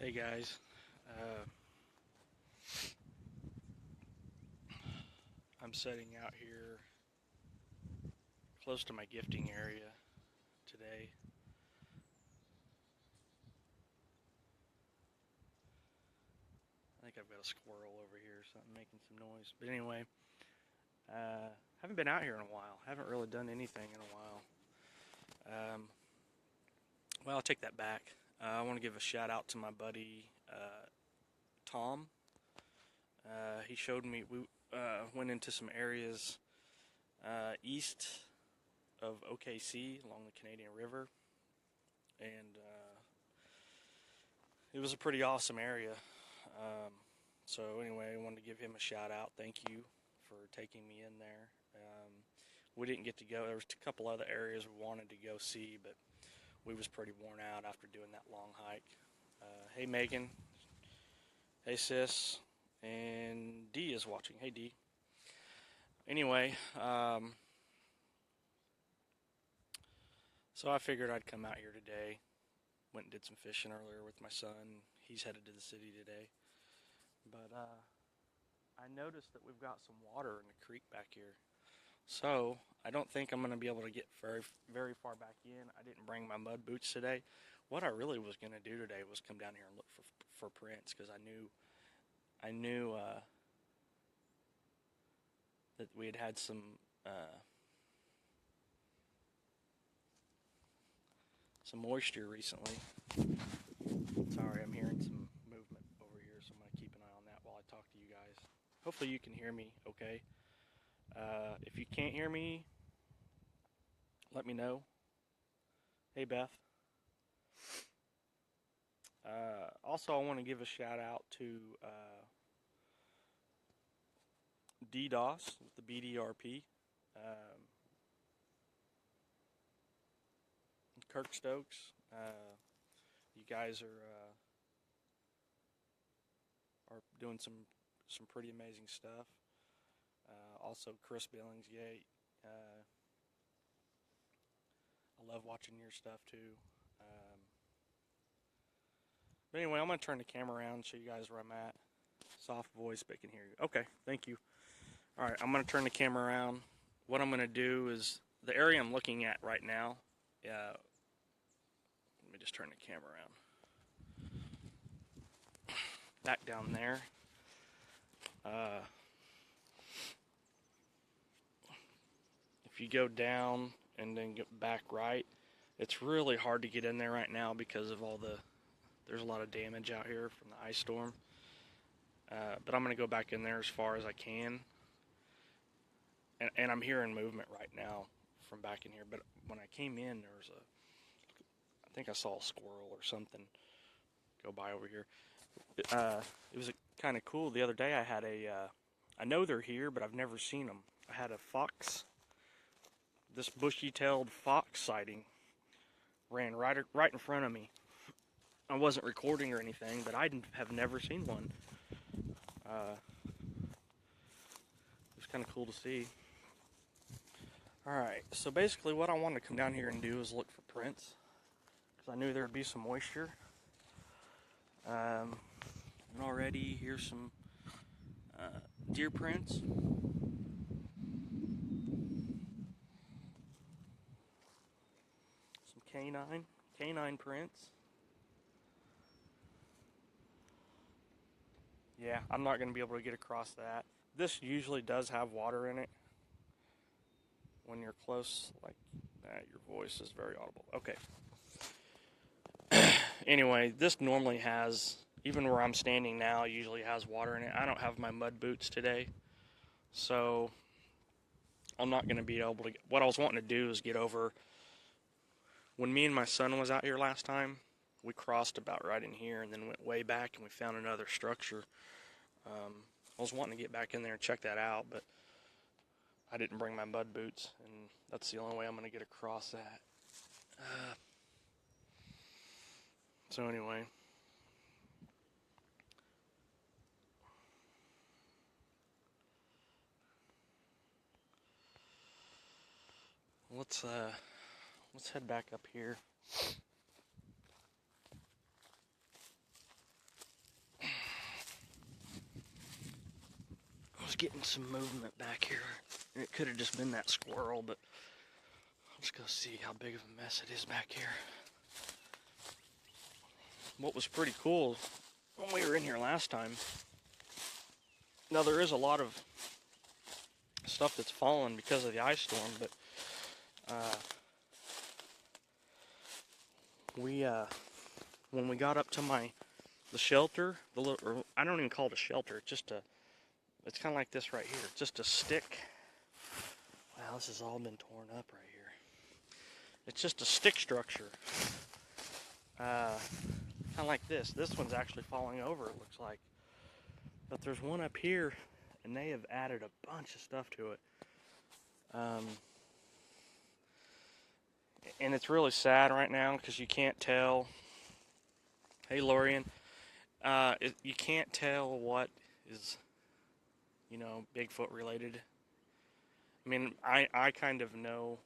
Hey guys, I'm setting out here close to my gifting area today. I think I've got a squirrel over here or something making some noise. But anyway, haven't been out here in a while. Haven't really done anything in a while. Well, I'll take that back. I want to give a shout out to my buddy Tom. He showed me, we went into some areas east of OKC along the Canadian River, and it was a pretty awesome area. So anyway, I wanted to give him a shout out. Thank you for taking me in there. We didn't get to go. There was a couple other areas we wanted to go see, but we was pretty worn out after doing that long hike. Hey Megan. Hey sis. And Dee is watching. Hey Dee. Anyway, so I figured I'd come out here today. Went and did some fishing earlier with my son. He's headed to the city today. But I noticed that we've got some water in the creek back here. So I don't think I'm going to be able to get very far back in. I didn't bring my mud boots today. What I really was going to do today was come down here and look for prints, because I knew that we had some moisture recently. Sorry, I'm hearing some movement over here, so I'm going to keep an eye on that while I talk to you guys. Hopefully you can hear me okay. If you can't hear me, let me know. Hey Beth. Also, I want to give a shout out to DDoS with the BDRP. Kirk Stokes. You guys are doing some pretty amazing stuff. Also, Chris Billingsgate. I love watching your stuff too. But anyway, I'm going to turn the camera around and show you guys where I'm at. Soft voice, but I can hear you. Okay, thank you. All right, I'm going to turn the camera around. What I'm going to do is, the area I'm looking at right now, let me just turn the camera around. Back down there. If you go down and then get back right, it's really hard to get in there right now because of there's a lot of damage out here from the ice storm. But I'm going to go back in there as far as I can. And I'm hearing movement right now from back in here. But when I came in, I think I saw a squirrel or something go by over here. It was kind of cool. The other day I had I know they're here, but I've never seen them. I had a fox, this bushy-tailed fox sighting, ran right in front of me. I wasn't recording or anything, but I have never seen one. It was kind of cool to see. Alright, so basically what I wanted to come down here and do is look for prints, because I knew there would be some moisture. And already here's some deer prints. Some canine prints. Yeah, I'm not going to be able to get across that. This usually does have water in it. When you're close like that, your voice is very audible. Okay. Anyway, this normally has, even where I'm standing now, usually has water in it. I don't have my mud boots today, so I'm not going to be able to get, what I was wanting to do is get over. When me and my son was out here last time, we crossed about right in here and then went way back and we found another structure. I was wanting to get back in there and check that out, but I didn't bring my mud boots, and that's the only way I'm going to get across that. So anyway, let's head back up here. getting some movement back here. And it could have just been that squirrel, but let's go see how big of a mess it is back here. What was pretty cool when we were in here last time, now there is a lot of stuff that's fallen because of the ice storm, but when we got up to the shelter, or I don't even call it a shelter, it's just it's kind of like this right here. It's just a stick. Wow, this has all been torn up right here. It's just a stick structure. Kind of like this. This one's actually falling over, it looks like. But there's one up here, and they have added a bunch of stuff to it. And it's really sad right now because you can't tell. Hey, Lorian. You can't tell what is, Bigfoot related. I mean, I kind of know.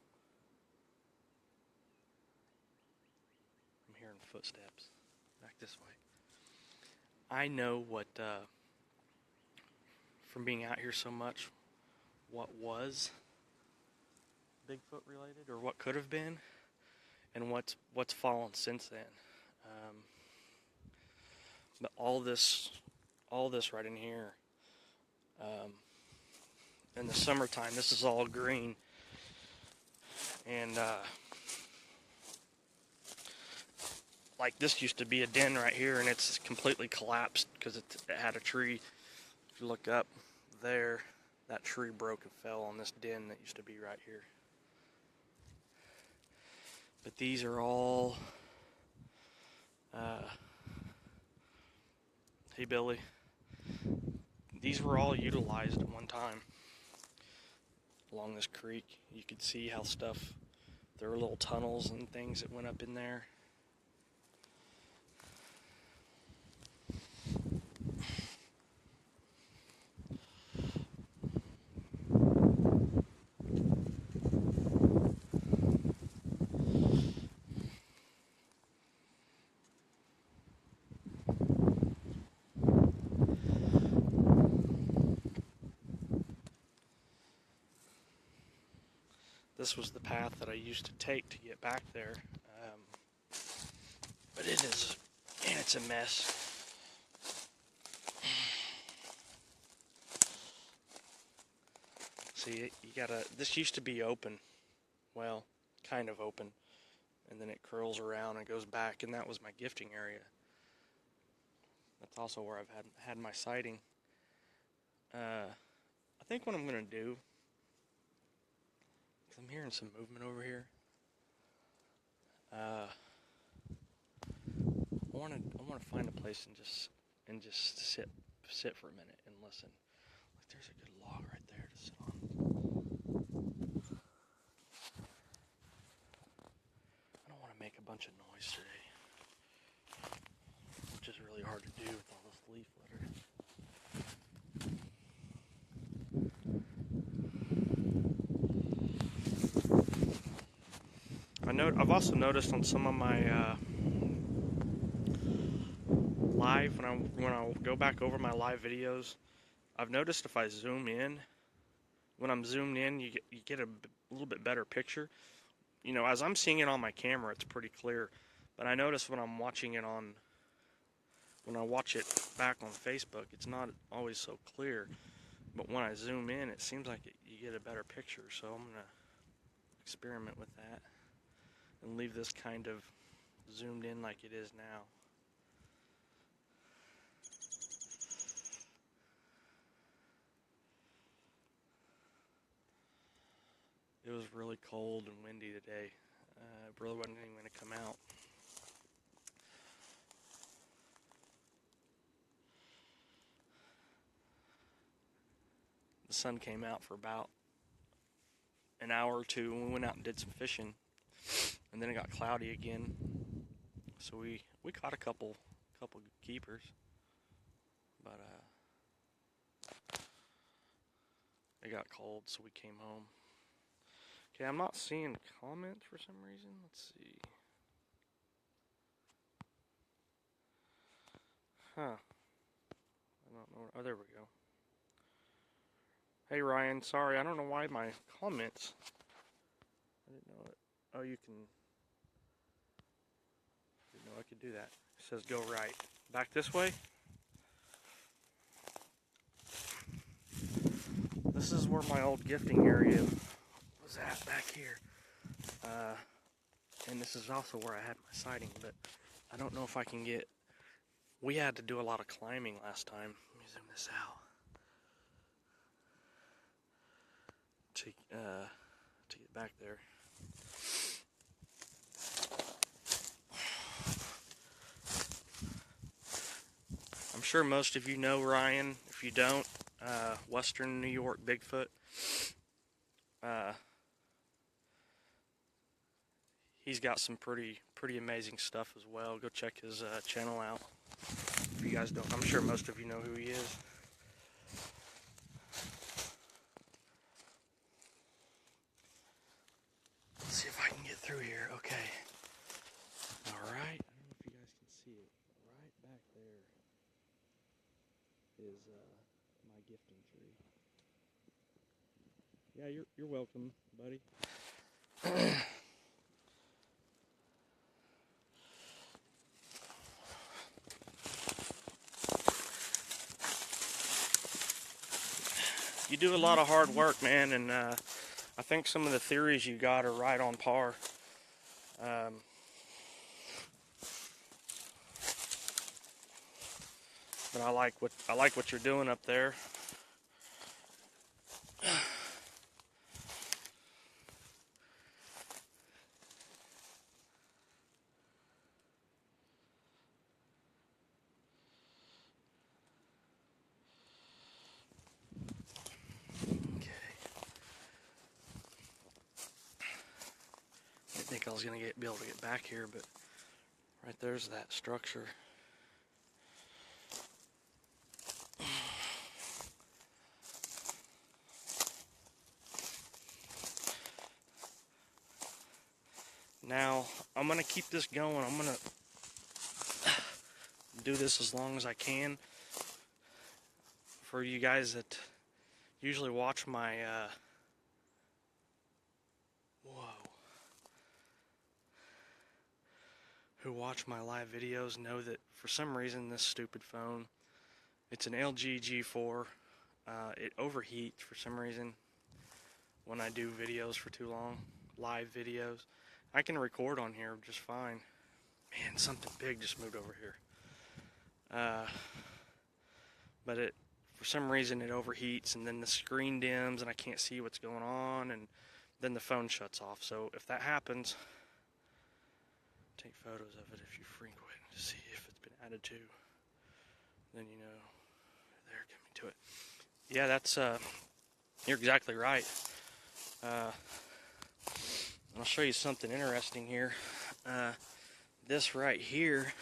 I'm hearing footsteps back this way. I know what, from being out here so much, what was Bigfoot related, or what could have been, and what's fallen since then. But all this right in here, in the summertime, this is all green, and like this used to be a den right here, and it's completely collapsed because it had a tree. If you look up there, that tree broke and fell on this den that used to be right here. But these are all, hey Billy, these were all utilized at one time along this creek. You could see how there were little tunnels and things that went up in there. This was the path that I used to take to get back there, but it's a mess. See, this used to be open, well, kind of open, and then it curls around and goes back, and that was my gifting area. That's also where I've had my sighting. I think what I'm going to do, I'm hearing some movement over here. I want to find a place and just sit for a minute and listen. Like there's a good log right there to sit on. I don't want to make a bunch of noise today, which is really hard to do with all this leaf litter. I've also noticed on some of my live, when I go back over my live videos, I've noticed if I zoom in, when I'm zoomed in, you get a little bit better picture. As I'm seeing it on my camera, it's pretty clear, but I notice when I watch it back on Facebook, it's not always so clear. But when I zoom in, it seems like you get a better picture. So I'm gonna experiment with that and leave this kind of zoomed in like it is now. It was really cold and windy today. It really wasn't even going to come out. The sun came out for about an hour or two, and we went out and did some fishing. And then it got cloudy again, so we caught a couple keepers, but it got cold, so we came home. Okay, I'm not seeing comments for some reason. Let's see. Huh. I don't know. Oh, there we go. Hey Ryan, sorry, I don't know why my comments. I didn't know it. Oh, you can. Didn't know I could do that. It says go right. Back this way. This is where my old gifting area was at, back here. And this is also where I had my sighting, but I don't know if I can get. We had to do a lot of climbing last time. Let me zoom this out. To get back there. I'm sure most of you know Ryan. If you don't, Western New York Bigfoot. He's got some pretty amazing stuff as well. Go check his channel out. If you guys don't, I'm sure most of you know who he is. Let's see if I can get through here. Okay. All right. I don't know if you guys can see it. Right back there is my gifting tree. Yeah, you're welcome, buddy. You do a lot of hard work, man, and I think some of the theories you got are right on par. But I like what you're doing up there. I think I was gonna be able to get back here, but right there's that structure. Now I'm gonna keep this going. I'm gonna do this as long as I can. For you guys that usually watch my who watch my live videos know that for some reason this stupid phone, it's an LG G4, it overheats for some reason when I do videos for too long, live videos. I can record on here just fine. Man, something big just moved over here. But for some reason it overheats, and then the screen dims and I can't see what's going on, and then the phone shuts off. So if that happens, take photos of it if you frequent to see if it's been added to. Then you know they're coming to it. Yeah, that's you're exactly right. I'll show you something interesting here. This right here,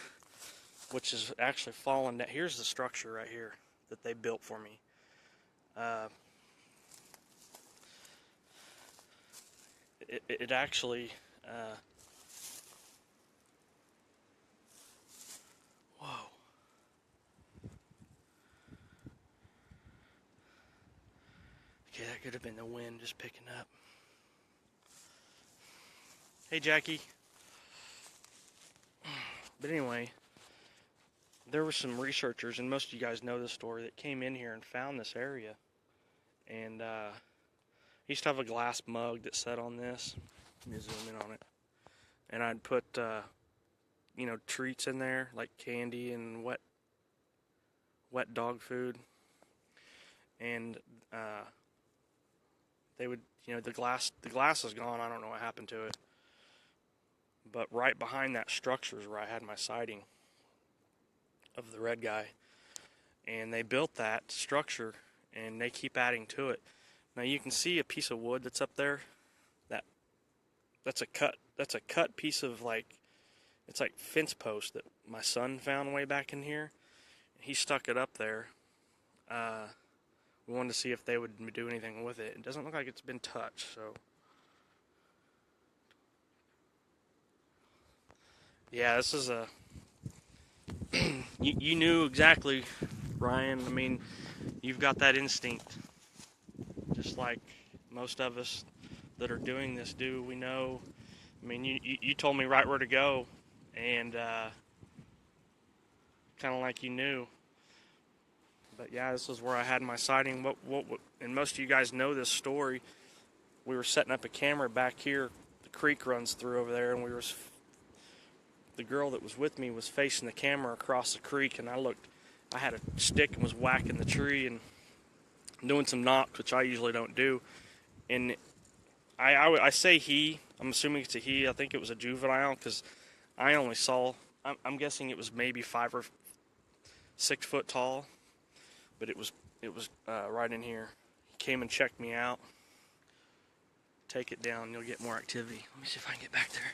which is actually fallen down. Here's the structure right here that they built for me. It actually whoa. Okay, that could have been the wind just picking up. Hey, Jackie. But anyway, there were some researchers, and most of you guys know this story, that came in here and found this area. And I used to have a glass mug that sat on this. Let me zoom in on it. And I'd put, treats in there, like candy and wet dog food. And they would, the glass is gone. I don't know what happened to it. But right behind that structure is where I had my sighting of the red guy. And they built that structure, and they keep adding to it. Now you can see a piece of wood that's up there. That's a cut piece of, it's like fence post that my son found way back in here. He stuck it up there. We wanted to see if they would do anything with it. It doesn't look like it's been touched, so. Yeah, this is a. You knew exactly, Ryan. I mean, you've got that instinct. just like most of us that are doing this do. We know, I mean, you told me right where to go, and kind of like you knew. But yeah, this is where I had my sighting. And most of you guys know this story. We were setting up a camera back here. The creek runs through over there, and the girl that was with me was facing the camera across the creek, and I had a stick and was whacking the tree and doing some knocks, which I usually don't do. And I say he, I'm assuming it's a he. I think it was a juvenile, because I only saw, I'm guessing it was maybe 5 or 6 foot tall, but it was right in here. He came and checked me out. Take it down, you'll get more activity. Let me see if I can get back there.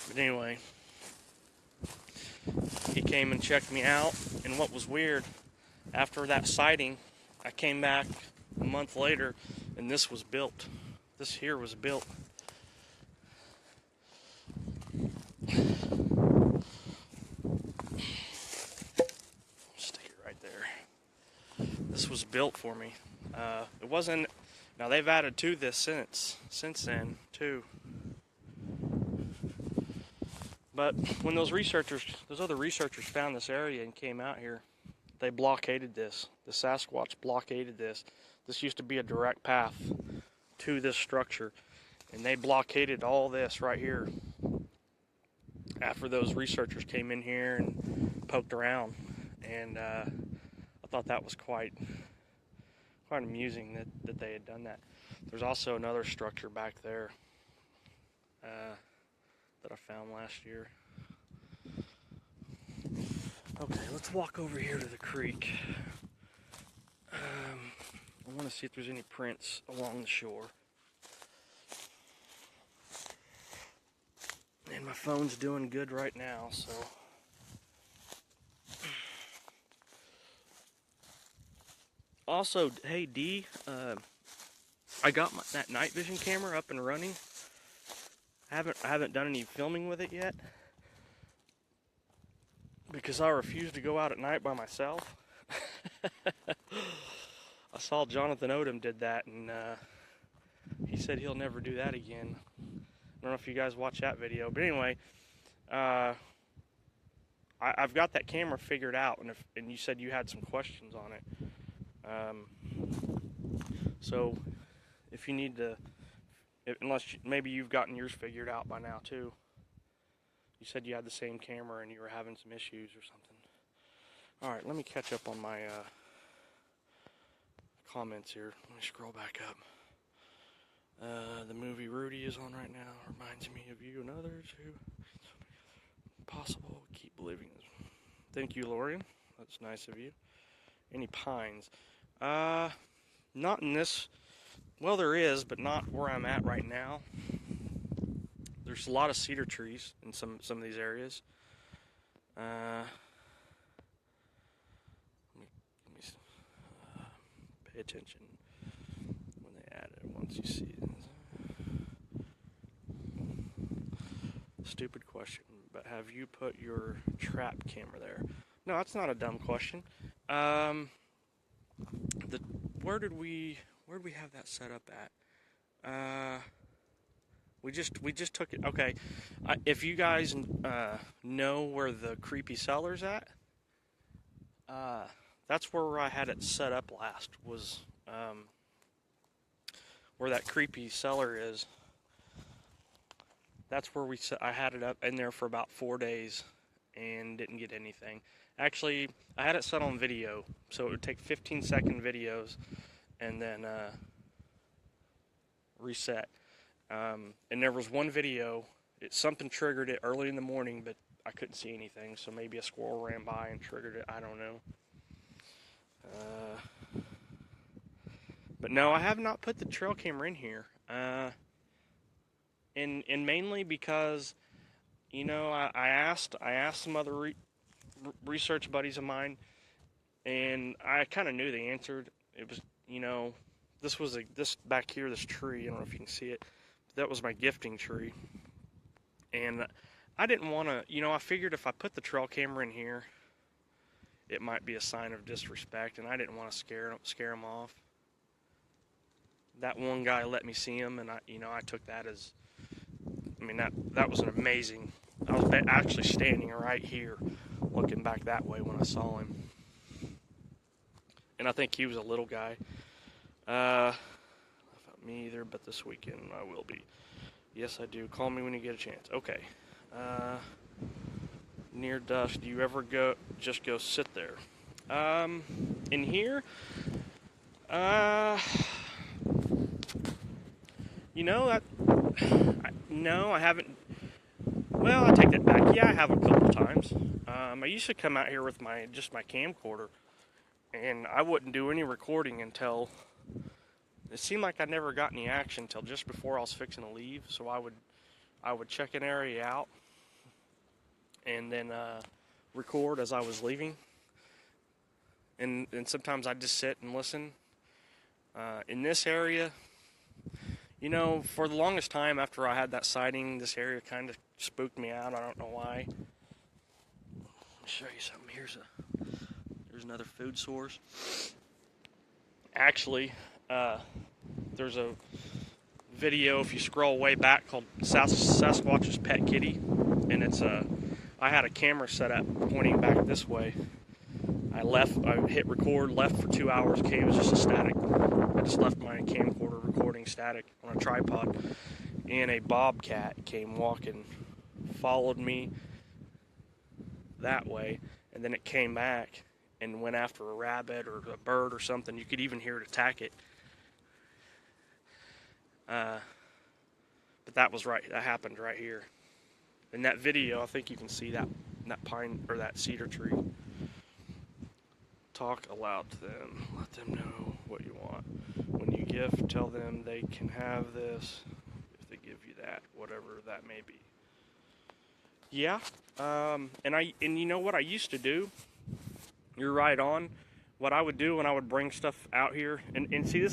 But anyway, he came and checked me out, and what was weird, after that sighting, I came back a month later, and this was built. This here was built. Stick it right there. This was built for me. It wasn't. Now they've added to this since then too. But when those other researchers found this area and came out here, they blockaded this. The Sasquatch blockaded this. This used to be a direct path to this structure, and they blockaded all this right here after those researchers came in here and poked around. And I thought that was quite amusing that they had done that. There's also another structure back there that I found last year. Okay, let's walk over here to the creek. I want to see if there's any prints along the shore. And my phone's doing good right now, so. Also, hey D, I got that night vision camera up and running. I haven't done any filming with it yet because I refuse to go out at night by myself. I saw Jonathan Odom did that, and he said he'll never do that again. I don't know if you guys watch that video, but anyway, I've got that camera figured out, and you said you had some questions on it. So if you need to, maybe you've gotten yours figured out by now too. You said you had the same camera and you were having some issues or something. All right, let me catch up on my comments here. Let me scroll back up. The movie Rudy is on right now. Reminds me of you and others who possible. Keep believing this. Thank you, Lorian. That's nice of you. Any pines? Not in this. Well, there is, but not where I'm at right now. There's a lot of cedar trees in some of these areas. Let me pay attention when they add it. Once you see it. Stupid question, but have you put your trap camera there? No, that's not a dumb question. Where did we have that set up at? We just took it. Okay, if you guys know where the creepy cellar's at, that's where I had it set up last. Was where that creepy cellar is. That's where I had it up in there for about 4 days and didn't get anything. Actually, I had it set on video, so it would take 15-second videos and then reset. And there was one video, something triggered it early in the morning, but I couldn't see anything, so maybe a squirrel ran by and triggered it, I don't know. But no, I have not put the trail camera in here. And mainly because, you know, I asked some other research buddies of mine, and I kind of knew the answer. It was, you know, this back here, this tree, I don't know if you can see it, but that was my gifting tree. And I didn't want to, you know, I figured if I put the trail camera in here, it might be a sign of disrespect, and I didn't want to scare him off. That one guy let me see him, and I took that as, I mean, that was an amazing. I was actually standing right here, looking back that way when I saw him, and I think he was a little guy. Not me either, but this weekend I will be. Yes, I do. Call me when you get a chance. Okay. Near dusk, do you ever just go sit there? In here, no, I haven't. Well, I take that back. Yeah, I have a couple times. I used to come out here with my camcorder, and I wouldn't do any recording until it seemed like I never got any action until just before I was fixing to leave. So I would check an area out and then record as I was leaving. And sometimes I'd just sit and listen. In this area, for the longest time after I had that sighting, this area kind of spooked me out. I don't know why. Let me show you something. Here's another food source. Actually, there's a video, if you scroll way back, called Sasquatch's Pet Kitty, and I had a camera set up pointing back this way. I hit record, left for 2 hours, it was just a static. I just left my camcorder recording static on a tripod, and a bobcat came walking, followed me that way, and then it came back and went after a rabbit or a bird or something. You could even hear it attack it. But that happened right here. In that video, I think you can see that pine or that cedar tree. Talk aloud to them. Let them know what you want. When you give, tell them they can have this if they give you that, whatever that may be. Yeah. And you know what I used to do? You're right on. What I would do when I would bring stuff out here, and see,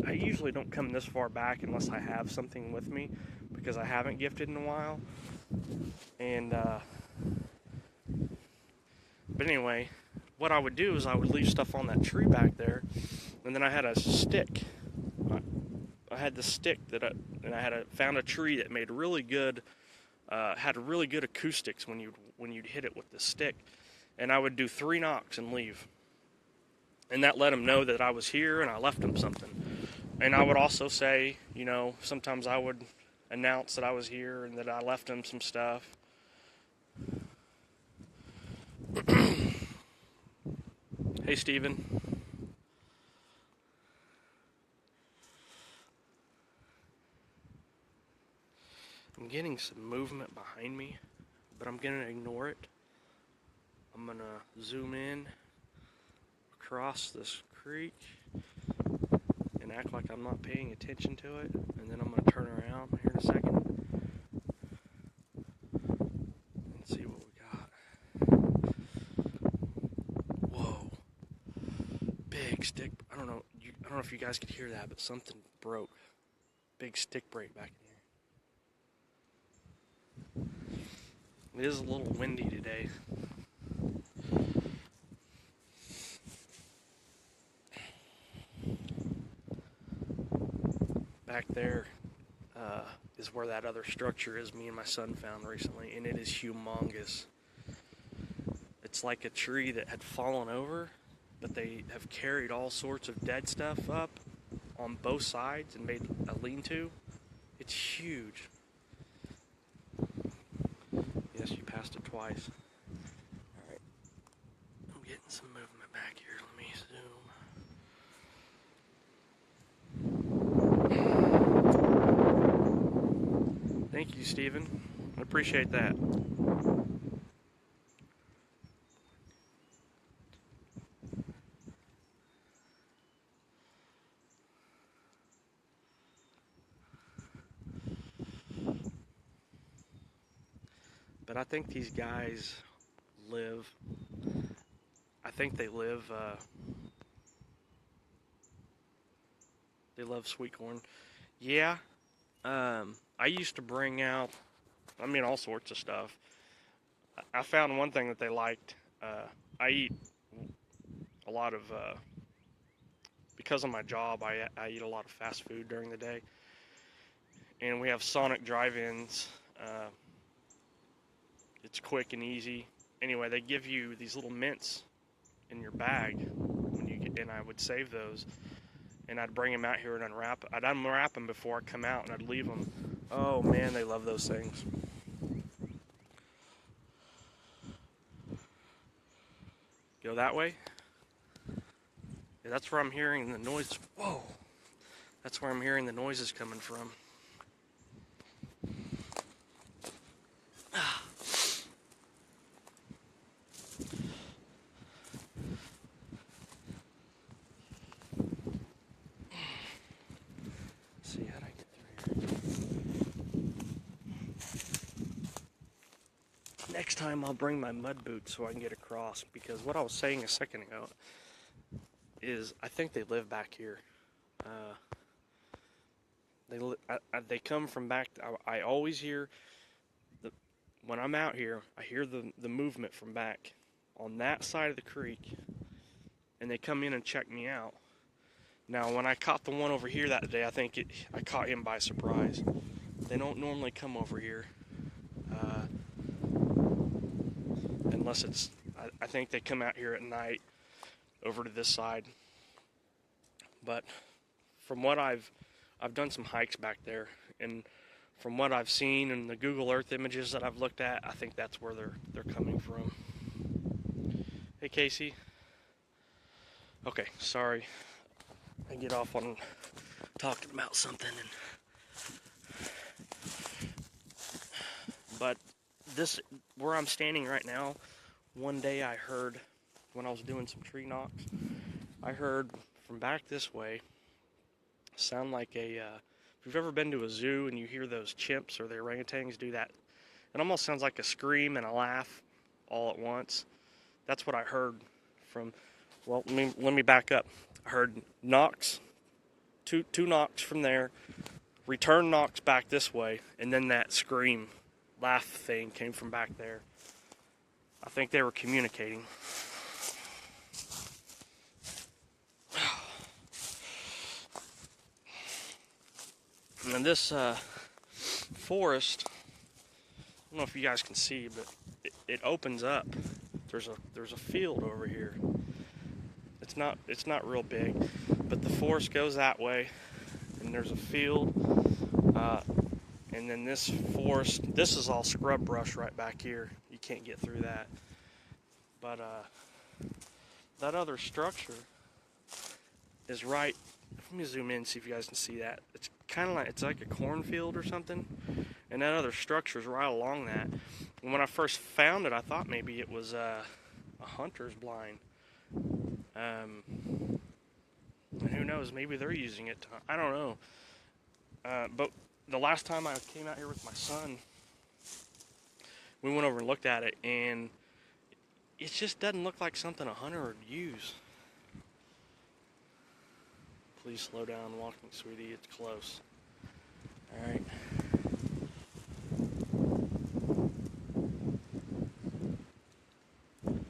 I usually don't come this far back unless I have something with me, because I haven't gifted in a while. And but anyway, what I would do is I would leave stuff on that tree back there, and then I had a stick. I had the stick and I found a tree that made really good, had really good acoustics when you'd hit it with the stick, and I would do 3 knocks and leave, and that let them know that I was here and I left them something. And I would also say, sometimes I would announce that I was here and that I left them some stuff. Hey, Steven. I'm getting some movement behind me, but I'm going to ignore it. I'm going to zoom in across this creek and act like I'm not paying attention to it, and then I'm going to turn around here in a second and see what we got. Whoa. Big stick. I don't know if you guys could hear that, but something broke. Big stick break back in here. It is a little windy today. Back there is where that other structure is me and my son found recently, and it is humongous. It's like a tree that had fallen over, but they have carried all sorts of dead stuff up on both sides and made a lean-to. It's huge. Yes, you passed it twice. Alright. I'm getting some movement back here. Let me zoom. Thank you, Stephen. I appreciate that. But I think these guys live, they love sweet corn. Yeah, I used to bring out, all sorts of stuff. I found one thing that they liked. I eat a lot of, because of my job, I eat a lot of fast food during the day. And we have Sonic drive-ins. It's quick and easy. Anyway, they give you these little mints in your bag when you get, and I would save those, and I'd bring them out here and unwrap. I'd unwrap them before I come out, and I'd leave them. Oh man, they love those things. Go that way. Yeah, that's where I'm hearing the noise. Whoa, that's where I'm hearing the noises coming from. See, how'd I get through here? Next time I'll bring my mud boots so I can get across, because what I was saying a second ago is I think they live back here. They come from back. I always hear when I'm out here. I hear the movement from back on that side of the creek, and they come in and check me out. Now, when I caught the one over here that day, I think I caught him by surprise. They don't normally come over here, unless it's. I think they come out here at night, over to this side. But from what I've done some hikes back there, and from what I've seen in the Google Earth images that I've looked at, I think that's where they're coming from. Hey, Casey. Okay, sorry. I get off on talking about something, but this, where I'm standing right now, one day I heard, when I was doing some tree knocks, I heard from back this way sound like a, if you've ever been to a zoo and you hear those chimps or the orangutans do that, it almost sounds like a scream and a laugh all at once. That's what I heard from, well, let me back up. I heard knocks, two knocks from there, return knocks back this way, and then that scream, laugh thing came from back there. I think they were communicating. And this forest, I don't know if you guys can see, but it opens up. There's a field over here. It's not real big, but the forest goes that way, and there's a field, and then this forest, this is all scrub brush right back here. You can't get through that. But that other structure is right. Let me zoom in and see if you guys can see that. It's kind of like, it's like a cornfield or something, and that other structure is right along that. And when I first found it, I thought maybe it was a hunter's blind. And who knows, maybe they're using it to, I don't know. But the last time I came out here with my son, we went over and looked at it, and it just doesn't look like something a hunter would use. Please slow down walking, sweetie, it's close. Alright.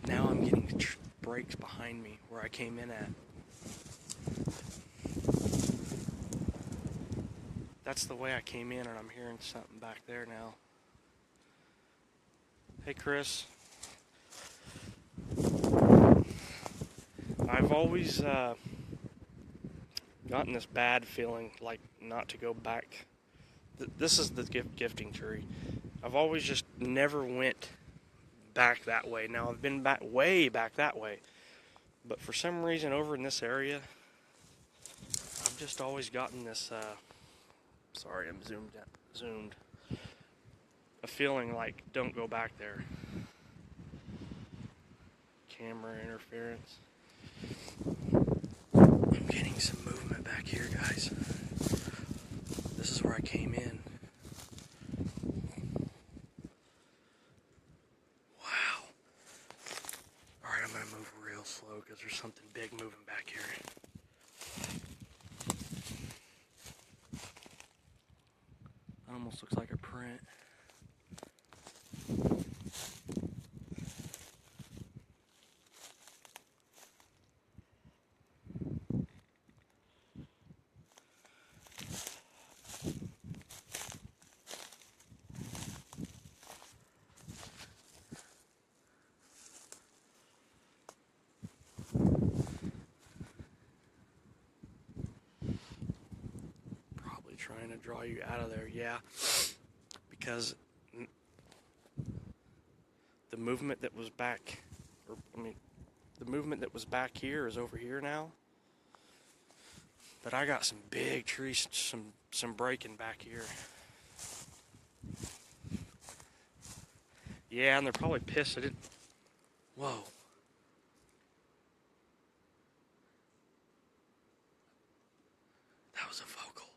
Now I'm getting breaks behind me where I came in at. That's the way I came in, and I'm hearing something back there now. Hey, Chris. I've always gotten this bad feeling like not to go back. This is the gifting tree. I've always just never went back that way. Now I've been back way back that way, but for some reason over in this area, I've just always gotten this. Sorry, I'm zoomed. A feeling like don't go back there. Camera interference. I'm getting some movement back here, guys. This is where I came in. Wow. Alright, I'm going to move real slow because there's something big moving back here. That almost looks like a print. trying to draw you out of there. Yeah, because the movement that was back, the movement that was back here is over here now. But I got some big trees, some breaking back here. Yeah, and they're probably pissed I didn't. Whoa. That was a vocal.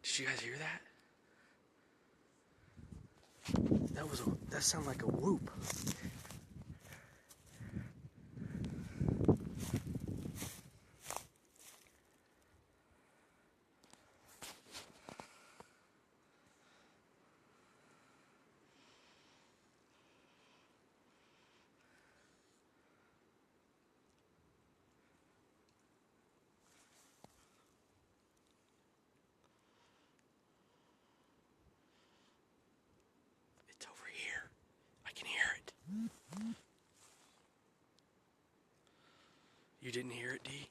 Did you guys hear that? That sounded like a whoop. It's over here. I can hear it. You didn't hear it, D?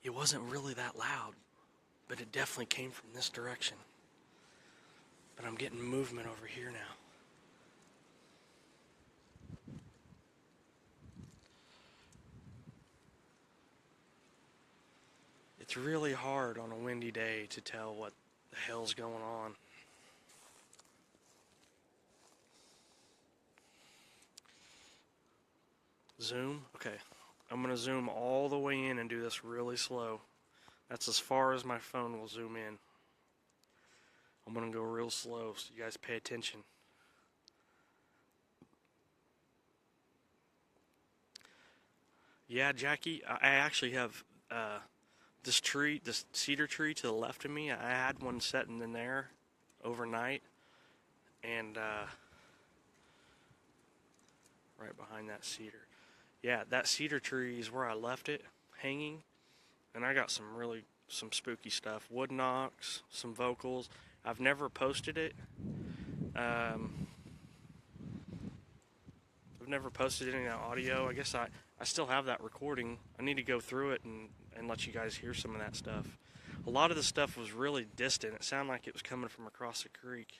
It wasn't really that loud, but it definitely came from this direction. But I'm getting movement over here now. It's really hard on a windy day to tell what the hell's going on. Zoom? Okay. I'm going to zoom all the way in and do this really slow. That's as far as my phone will zoom in. I'm going to go real slow so you guys pay attention. Yeah, Jackie, I actually have this tree, this cedar tree to the left of me. I had one sitting in there overnight, and right behind that cedar. Yeah, that cedar tree is where I left it hanging, and I got some spooky stuff. Wood knocks, some vocals. I've never posted it. I've never posted any audio. I guess I still have that recording. I need to go through it and let you guys hear some of that stuff. A lot of the stuff was really distant. It sounded like it was coming from across the creek.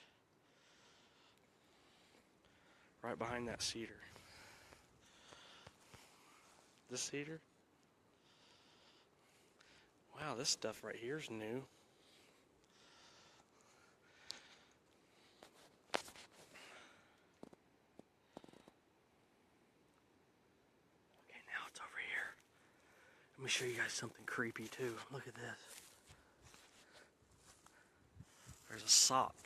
Right behind that cedar. This cedar? Wow, this stuff right here is new. Okay, now it's over here. Let me show you guys something creepy too. Look at this. There's a sock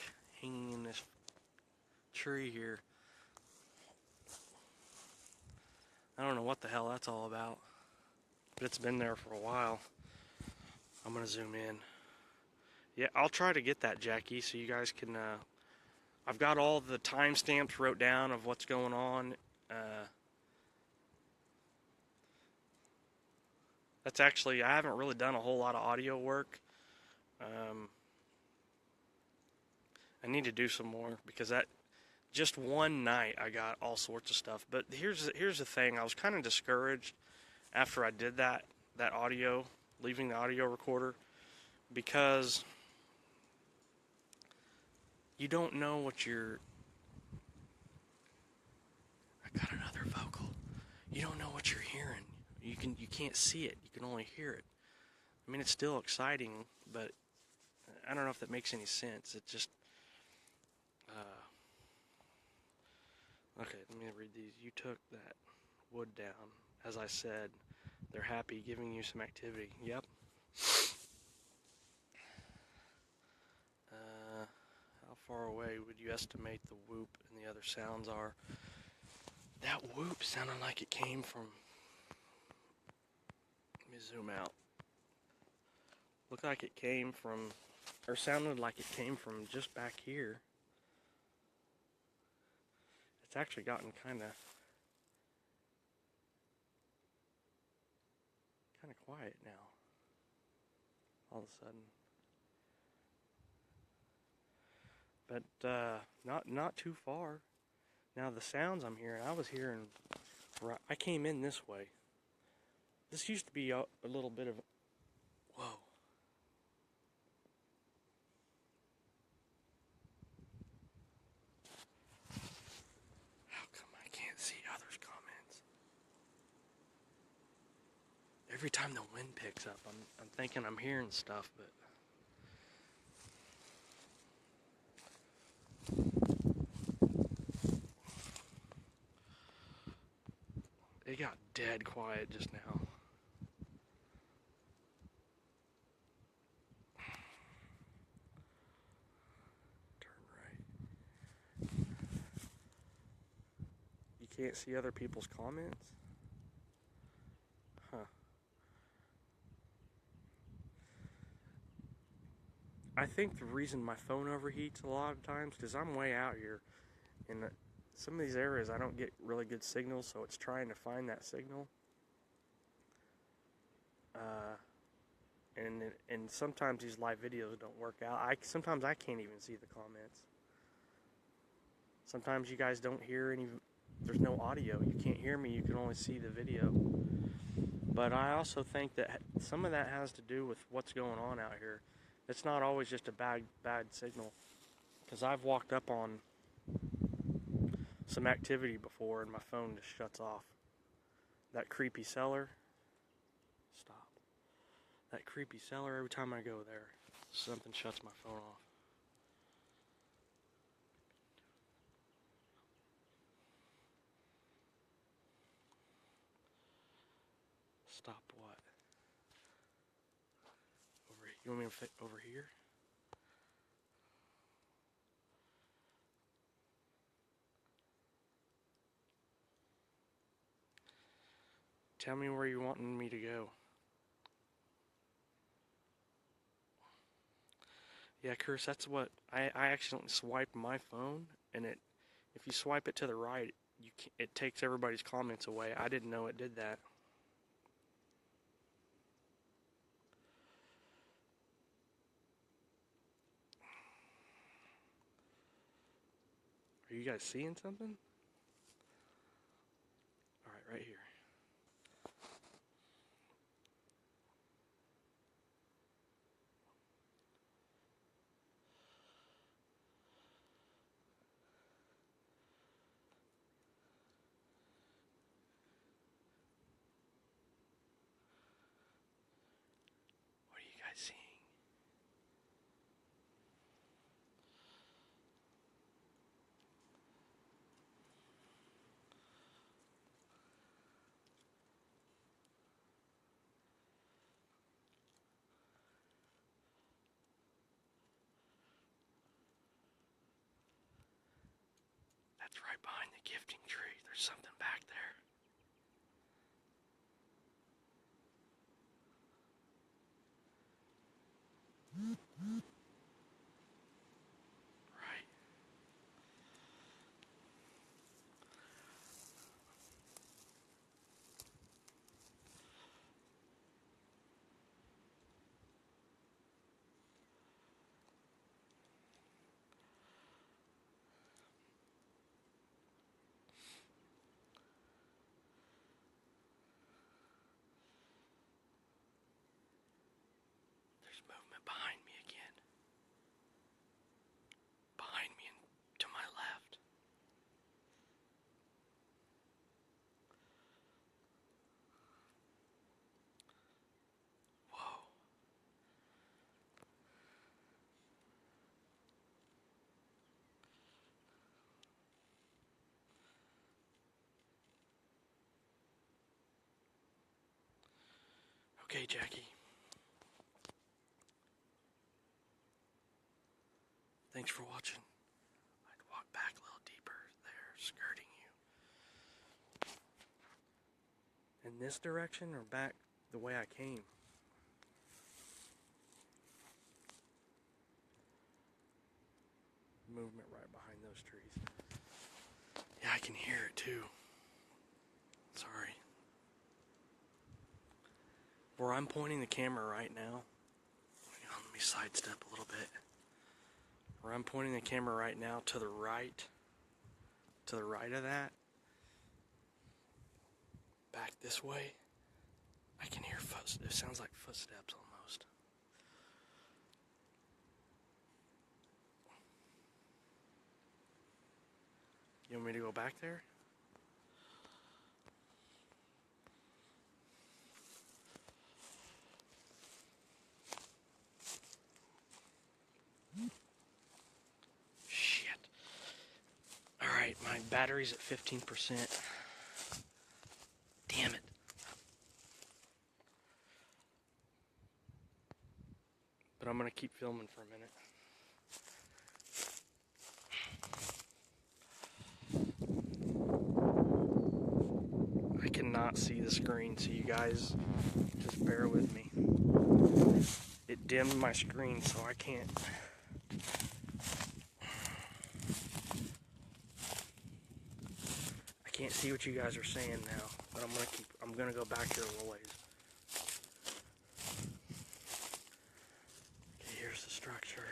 hanging in this tree here. I don't know what the hell that's all about, but it's been there for a while. I'm going to zoom in. Yeah, I'll try to get that, Jackie, so you guys can, I've got all the timestamps wrote down of what's going on. That's actually, I haven't really done a whole lot of audio work. I need to do some more because just one night I got all sorts of stuff. But here's the thing. I was kind of discouraged after I did that audio, leaving the audio recorder, because you don't know what you're... I got another vocal. You don't know what you're hearing. You can't see it. You can only hear it. I mean, it's still exciting, but I don't know if that makes any sense. It just... Okay, let me read these. You took that wood down. As I said, they're happy giving you some activity. Yep. How far away would you estimate the whoop and the other sounds are? That whoop sounded like it came from... Let me zoom out. Looked like it came from... Or sounded like it came from just back here. It's actually gotten kind of quiet now, all of a sudden. But not too far. Now the sounds I'm hearing, I was hearing, I came in this way. This used to be a little bit of, whoa. Every time the wind picks up, I'm thinking I'm hearing stuff, but it got dead quiet just now. Turn right. You can't see other people's comments? Huh. I think the reason my phone overheats a lot of times, because I'm way out here, and some of these areas I don't get really good signals, so it's trying to find that signal. And sometimes these live videos don't work out. Sometimes I can't even see the comments. Sometimes you guys don't hear any, there's no audio. You can't hear me, you can only see the video. But I also think that some of that has to do with what's going on out here. It's not always just a bad signal. Because I've walked up on some activity before and my phone just shuts off. That creepy cellar. Stop. That creepy cellar, every time I go there, something shuts my phone off. Stop what? You want me to fit over here? Tell me where you're wanting me to go. Yeah, Curse, that's what I accidentally swiped my phone, and if you swipe it to the right, it takes everybody's comments away. I didn't know it did that. Are you guys seeing something? All right, right here. What are you guys seeing? That's right behind the gifting tree. There's something back there. Right. There's movement behind me again. Behind me and to my left. Whoa. Okay, Jackie. Thanks for watching. I'd walk back a little deeper there, skirting you. In this direction or back the way I came? Movement right behind those trees. Yeah, I can hear it too. Sorry. Where I'm pointing the camera right now, hang on, let me sidestep a little bit. Where I'm pointing the camera right now to the right of that, back this way, I can hear footsteps. It sounds like footsteps almost. You want me to go back there? My battery's at 15%. Damn it. But I'm going to keep filming for a minute. I cannot see the screen, so you guys just bear with me. It dimmed my screen, so I can't. I can't see what you guys are saying now, but I'm gonna go back here a little ways. Okay, here's the structure.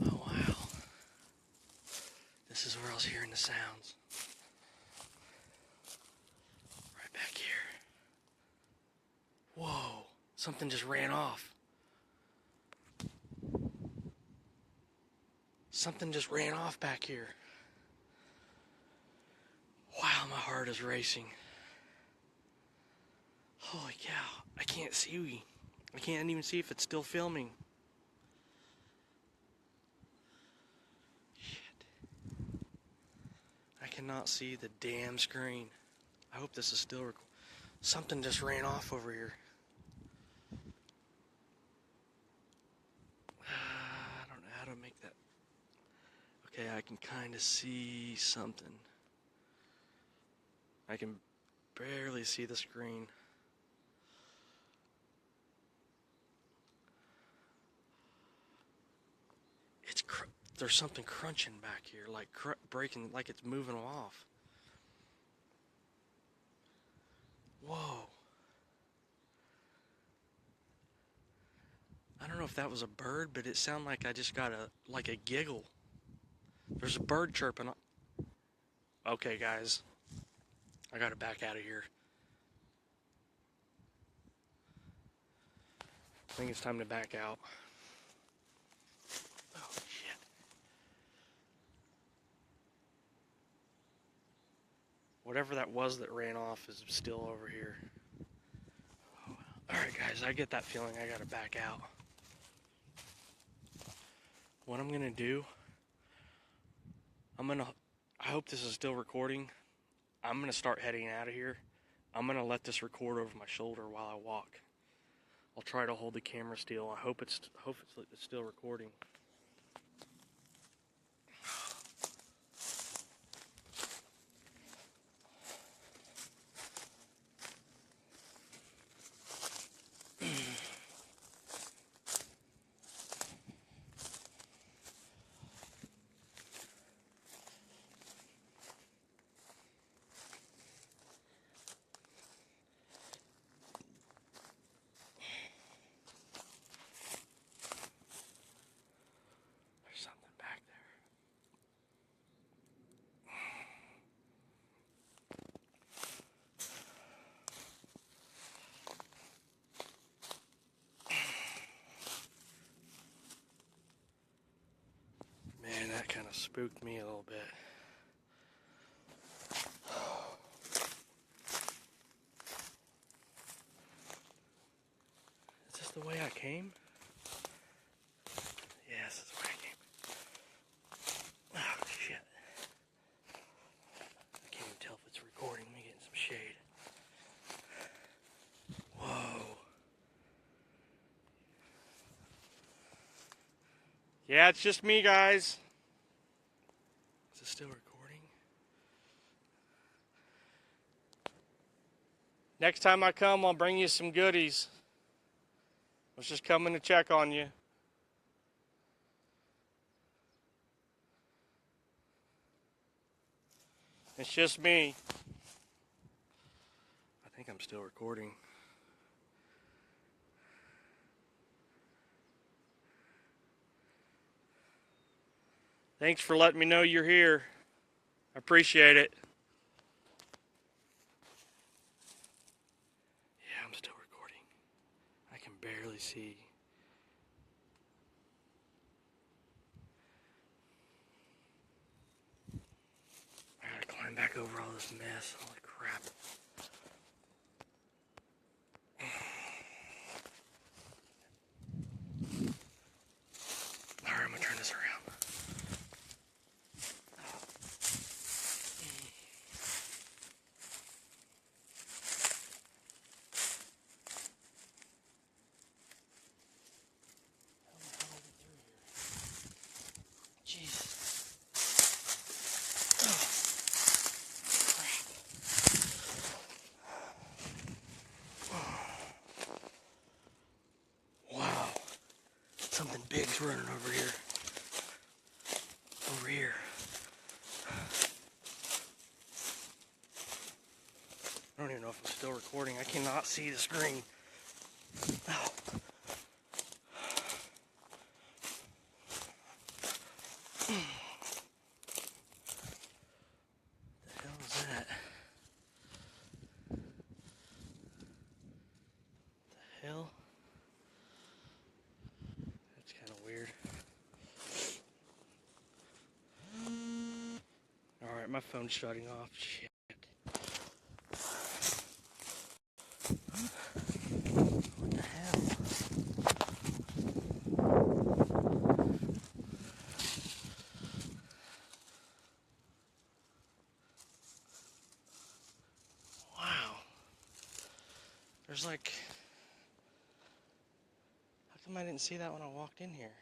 Oh wow. This is where I was hearing the sounds. Right back here. Whoa, something just ran off. Something just ran off back here. Wow, my heart is racing. Holy cow, I can't see. I can't even see if it's still filming. Shit. I cannot see the damn screen. I hope this is still recording. Something just ran off over here. I don't know how to make that. Okay, I can kind of see something. I can barely see the screen. There's something crunching back here, like breaking, like it's moving off. Whoa. I don't know if that was a bird, but it sounded like I just got a giggle. There's a bird chirping. Okay, guys. I gotta back out of here. I think it's time to back out. Oh, shit. Whatever that was that ran off is still over here. Oh, alright, guys, I get that feeling I gotta back out. What I'm gonna do, I hope this is still recording. I'm gonna start heading out of here. I'm gonna let this record over my shoulder while I walk. I'll try to hold the camera still. I hope it's still recording. Man, that kind of spooked me a little bit. Is this the way I came? Yes, this is the way I came. Oh, shit. I can't even tell if it's recording. Let me get in some shade. Whoa. Yeah, it's just me, guys. Is it still recording? Next time I come, I'll bring you some goodies. I was just coming to check on you. It's just me. I think I'm still recording. Thanks for letting me know you're here. I appreciate it. Yeah, I'm still recording. I can barely see. I gotta climb back over all this mess. Holy crap. Big's running over here. Over here. I don't even know if I'm still recording. I cannot see the screen. Oh. What the hell is that? The hell? That's kind of weird. Alright, my phone's shutting off. Shit. What the hell? Wow. There's like... How come I didn't see that when I walked in here?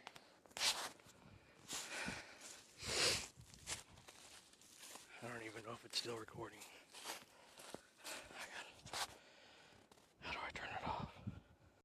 I don't even know if it's still recording.